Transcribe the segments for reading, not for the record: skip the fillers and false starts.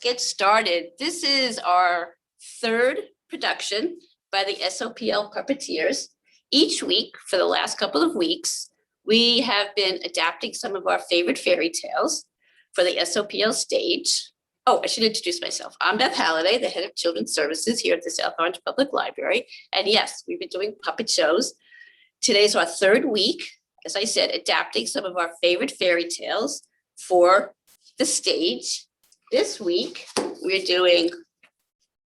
get started. This is our third production by the SOPL Puppeteers. Each week for the last couple of weeks, we have been adapting some of our favorite fairy tales for the SOPL stage. Oh, I should introduce myself. I'm Beth Halliday, the head of Children's Services here at the South Orange Public Library. And yes, we've been doing puppet shows. Today's our third week, as I said, adapting some of our favorite fairy tales for the stage. This week, we're doing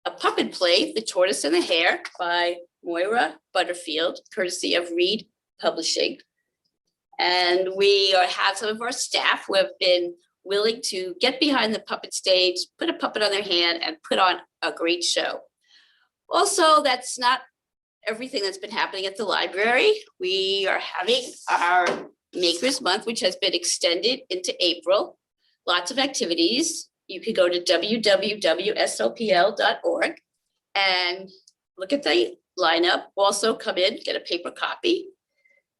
a puppet play, The Tortoise and the Hare by Moira Butterfield, courtesy of Reed Publishing. And we have some of our staff who have been willing to get behind the puppet stage, put a puppet on their hand, and put on a great show. Also, that's not everything that's been happening at the library. We are having our Makers Month, which has been extended into April. Lots of activities. You can go to www.sopl.org and look at the lineup. Also come in, get a paper copy.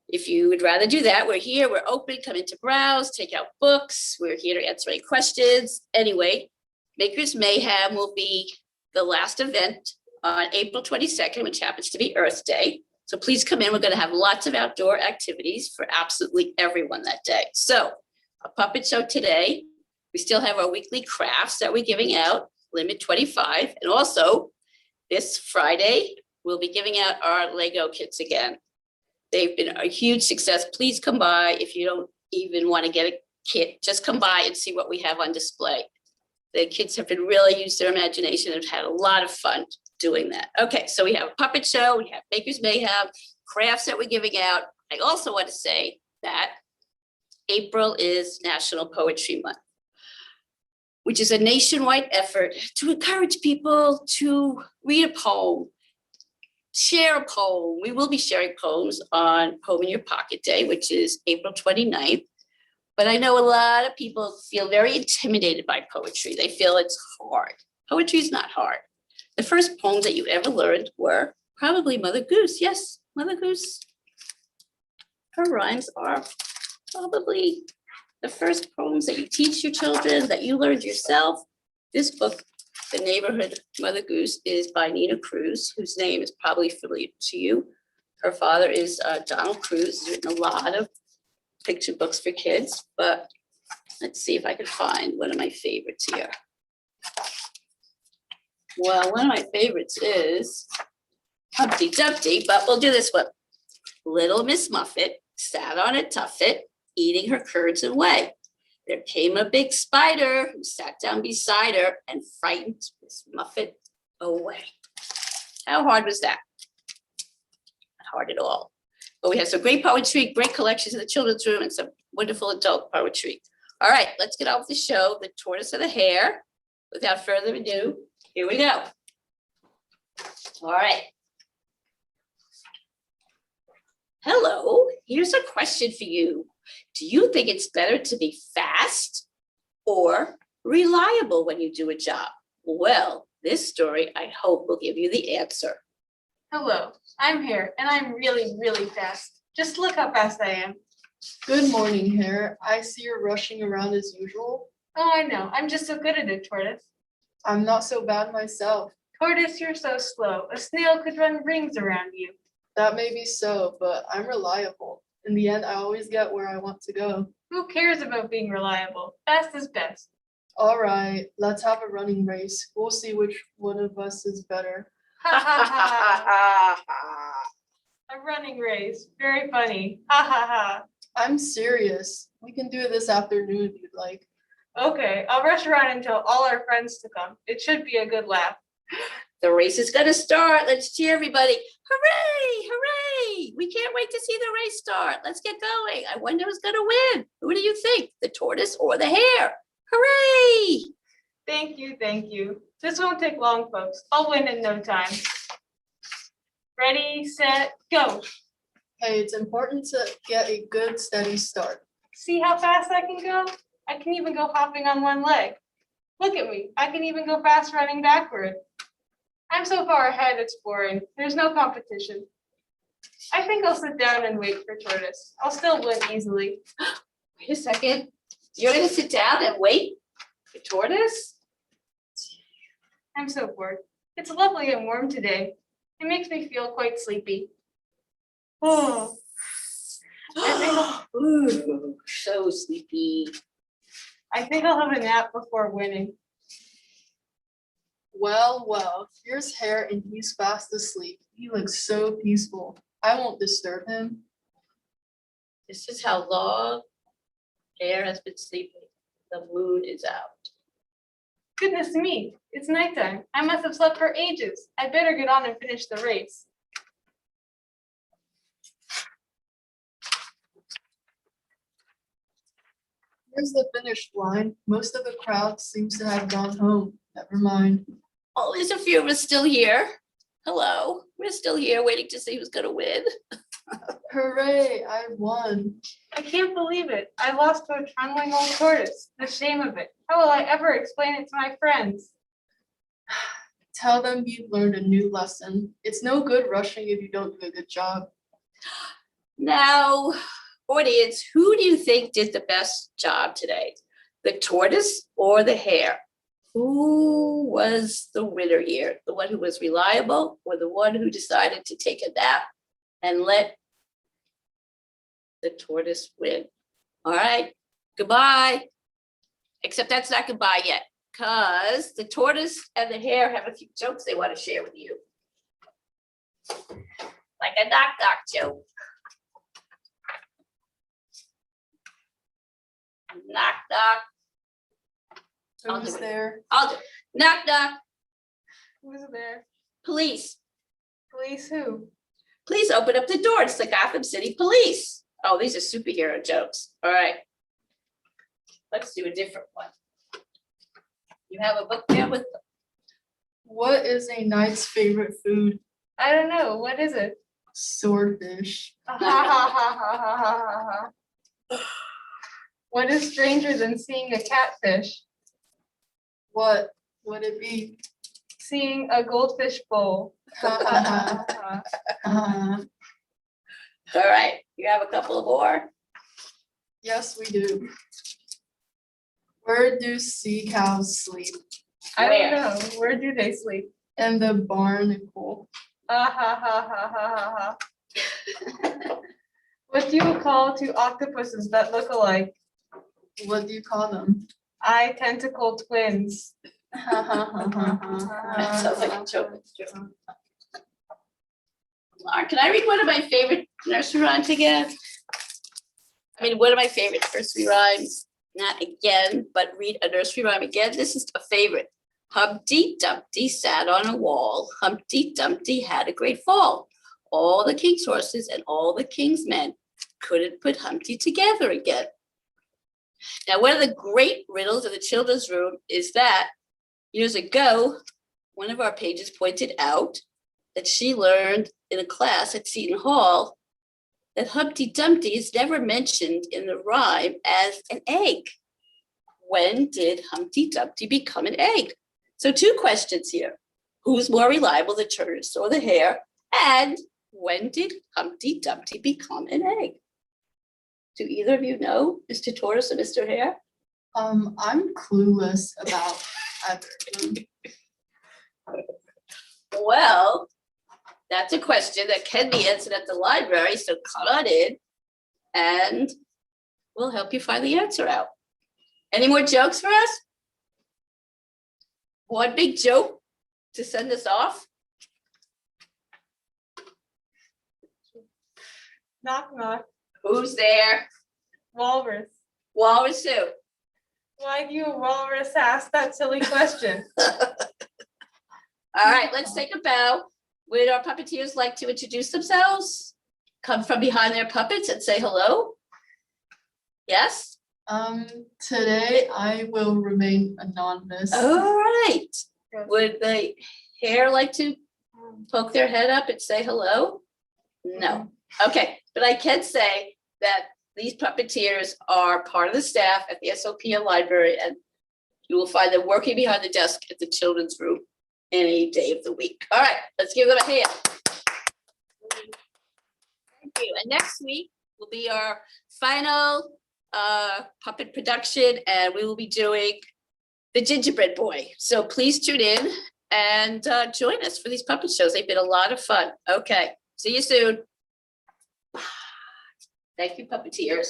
If you would rather do that, we're here, we're open, come in to browse, take out books. We're here to answer any questions. Anyway, Makers Mayhem will be the last event on April 22nd, which happens to be Earth Day. So please come in. We're going to have lots of outdoor activities for absolutely everyone that day. So a puppet show today. We still have our weekly crafts that we're giving out, limit 25. And also this Friday, we'll be giving out our Lego kits again. They've been a huge success. Please come by. If you don't even want to get a kit, just come by and see what we have on display. The kids have been really used their imagination and have had a lot of fun doing that. Okay, so we have a puppet show, we have Makers Mayhem, crafts that we're giving out. I also want to say that April is National Poetry Month, which is a nationwide effort to encourage people to read a poem, share a poem. We will be sharing poems on Poem in Your Pocket Day, which is April 29th. But I know a lot of people feel very intimidated by poetry. They feel it's hard. Poetry is not hard. The first poems that you ever learned were probably Mother Goose. Yes, Mother Goose. Her rhymes are probably the first poems that you teach your children, that you learned yourself. This book, The Neighborhood Mother Goose, is by Nina Cruz, whose name is probably familiar to you. Her father is Donald Cruz. He's written a lot of picture books for kids, but let's see if I can find one of my favorites here. Well, one of my favorites is Humpty Dumpty, but we'll do this one. Little Miss Muffet sat on a tuffet, eating her curds and whey. There came a big spider who sat down beside her and frightened Miss Muffet away. How hard was that? Not hard at all. But we have some great poetry, great collections in the children's room, and some wonderful adult poetry. All right, let's get on with the show, The Tortoise and the Hare. Without further ado, here we go. All right. Hello, here's a question for you. Do you think it's better to be fast or reliable when you do a job? Well, this story, I hope, will give you the answer. Hello, I'm Hare, and I'm really, really fast. Just look how fast I am. Good morning, Hare. I see you're rushing around as usual. Oh, I know. I'm just so good at it, Tortoise. I'm not so bad myself. Tortoise, you're so slow. A snail could run rings around you. That may be so, but I'm reliable. In the end, I always get where I want to go. Who cares about being reliable? Fast is best. All right, let's have a running race. We'll see which one of us is better. Ha ha ha. A running race. Very funny. Ha ha ha. I'm serious. We can do it this afternoon if you'd like. Okay, I'll rush around and tell all our friends to come. It should be a good laugh. The race is going to start. Let's cheer, everybody. Hooray, hooray. We can't wait to see the race start. Let's get going. I wonder who's going to win. Who do you think? The tortoise or the hare? Hooray. Thank you, thank you. This won't take long, folks. I'll win in no time. Ready, set, go. Hey, it's important to get a good, steady start. See how fast I can go? I can even go hopping on one leg. Look at me. I can even go fast running backward. I'm so far ahead, it's boring. There's no competition. I think I'll sit down and wait for Tortoise. I'll still win easily. Wait a second. You're going to sit down and wait for Tortoise? I'm so bored. It's lovely and warm today. It makes me feel quite sleepy. Oh, Ooh, so sleepy. I think I'll have a nap before winning. Well, here's Hare and he's fast asleep. He looks so peaceful. I won't disturb him. This is how long Hare has been sleeping. The moon is out. Goodness me, it's nighttime. I must have slept for ages. I better get on and finish the race. Here's the finish line. Most of the crowd seems to have gone home. Never mind. Oh, there's a few of us still here. Hello, we're still here waiting to see who's gonna win. Hooray, I won. I can't believe it. I lost to a trundling old tortoise. The shame of it. How will I ever explain it to my friends? Tell them you've learned a new lesson. It's no good rushing if you don't do a good job. Now, audience, who do you think did the best job today? The tortoise or the hare? Who was the winner here? The one who was reliable or the one who decided to take a nap and let the tortoise win? All right, goodbye. Except that's not goodbye yet, because the tortoise and the hare have a few jokes they want to share with you. Like a knock joke. Knock. I'll do Who's it. there? I'll do it. Knock. Who's there? Police. Police who? Please open up the door. It's the Gotham City Police. Oh, these are superhero jokes. All right. Let's do a different one. You have a book there with them. What is a knight's favorite food? I don't know. What is it? Swordfish. What is stranger than seeing a catfish? What would it be? Seeing a goldfish bowl. Uh, All right. You have a couple more. yes, we do. Where do sea cows sleep? I Where? don't know. Where do they sleep? In the barnacle. What do you call two octopuses that look alike? What do you call them? Identical twins. Sounds like a joke. Lauren, can I read one of my favorite nursery rhymes again? I mean, one of my favorite nursery rhymes, not again, but read a nursery rhyme again. This is a favorite. Humpty Dumpty sat on a wall. Humpty Dumpty had a great fall. All the king's horses and all the king's men couldn't put Humpty together again. Now, one of the great riddles of the children's room is that years ago, one of our pages pointed out that she learned in a class at Seton Hall that Humpty Dumpty is never mentioned in the rhyme as an egg. When did Humpty Dumpty become an egg? So 2 questions here. Who's more reliable, the tortoise or the hare? And when did Humpty Dumpty become an egg? Do either of you know, Mr. Tortoise or Mr. Hare? I'm clueless about either of them. Well, that's a question that can be answered at the library, so come on in and we'll help you find the answer out. Any more jokes for us? One big joke to send us off? Knock knock. Who's there? Walrus. Walrus who? Why do you walrus ask that silly question? All right, let's take a bow. Would our puppeteers like to introduce themselves? Come from behind their puppets and say hello? Yes? Today I will remain anonymous. All right. Would the hare like to poke their head up and say hello? No. Okay, but I can say that these puppeteers are part of the staff at the SOPL library, and you will find them working behind the desk at the children's room any day of the week. All right, let's give them a hand. Thank you. And next week will be our final puppet production, and we will be doing the gingerbread boy. So please tune in and join us for these puppet shows. They've been a lot of fun. Okay, see you soon. Thank you, puppeteers.